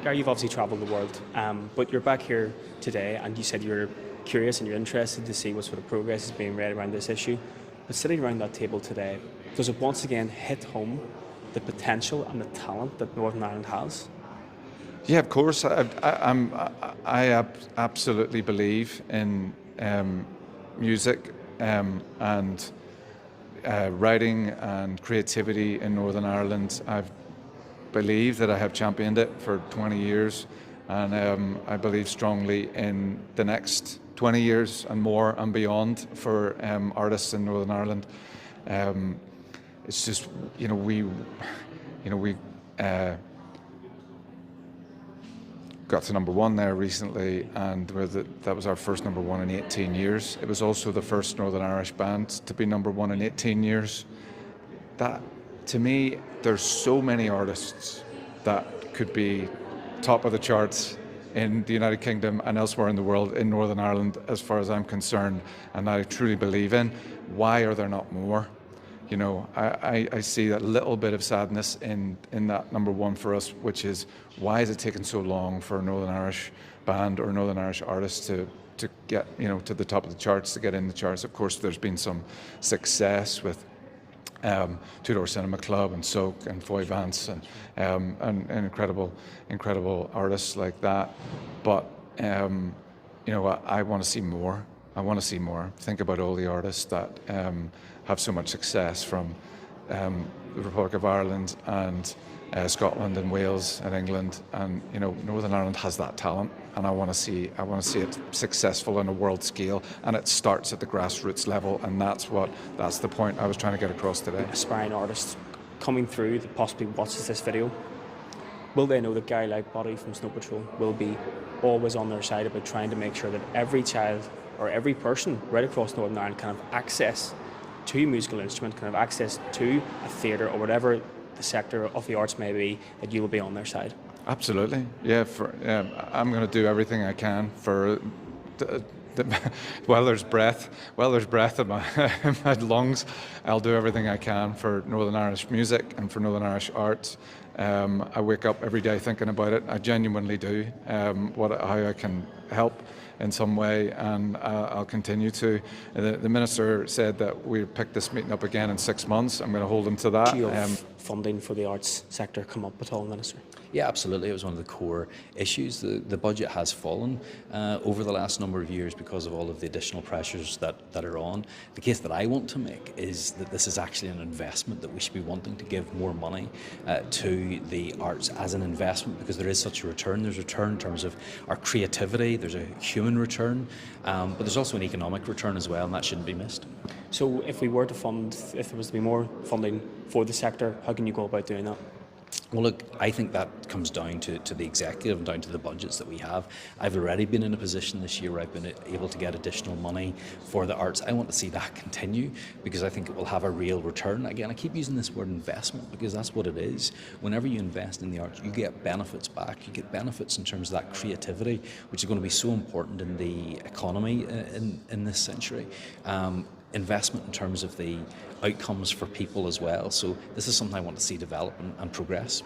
Gary, you've obviously travelled the world, but you're back here today, and you said you're curious and you're interested to see what sort of progress is being made around this issue. But sitting around that table today, does it once again hit home the potential and the talent that Northern Ireland has? Yeah, of course. Absolutely believe in music and writing and creativity in Northern Ireland. I believe that I have championed it for 20 years, and I believe strongly in the next 20 years and more and beyond for artists in Northern Ireland. It's just, we got to number one there recently, and that was our first number one in 18 years. It was also the first Northern Irish band to be number one in 18 years. That, to me, there's so many artists that could be top of the charts in the United Kingdom and elsewhere in the world, in Northern Ireland, as far as I'm concerned, and I truly believe in. Why are there not more? I see a little bit of sadness in that number one for us, which is, why is it taking so long for a Northern Irish band or Northern Irish artist to get to the top of the charts, to get in the charts? Of course, there's been some success with Two Door Cinema Club and Soak and Foy Vance and incredible artists like that. But I want to see more. I want to see more. Think about all the artists that have so much success from the Republic of Ireland and Scotland and Wales and England, and Northern Ireland has that talent, and I want to see it successful on a world scale, and it starts at the grassroots level, and that's the point I was trying to get across today. Aspiring artists coming through that possibly watches this video, will they know that Gary Lightbody from Snow Patrol will be always on their side about trying to make sure that every child or every person right across Northern Ireland can have access to a musical instrument, can have access to a theatre or whatever the sector of the arts may be, that you will be on their side? Absolutely, yeah. I'm going to do everything I can for while there's breath in my lungs. I'll do everything I can for Northern Irish music and for Northern Irish arts. I wake up every day thinking about it. I genuinely do. How I can help in some way, and I'll continue to. The Minister said that we picked this meeting up again in 6 months. I'm going to hold him to that. Do you have funding for the arts sector come up at all, Minister? Yeah, absolutely. It was one of the core issues. The budget has fallen over the last number of years because of all of the additional pressures that are on. The case that I want to make is that this is actually an investment, that we should be wanting to give more money to the arts as an investment, because there is such a return. There's a return in terms of our creativity, there's a human return, but there's also an economic return as well, and that shouldn't be missed. So if there was to be more funding for the sector, how can you go about doing that? Well, look, I think that comes down to the executive and down to the budgets that we have. I've already been in a position this year where I've been able to get additional money for the arts. I want to see that continue, because I think it will have a real return. Again, I keep using this word investment because that's what it is. Whenever you invest in the arts, you get benefits back. You get benefits in terms of that creativity, which is going to be so important in the economy in this century. Investment in terms of the outcomes for people as well. So this is something I want to see develop and progress.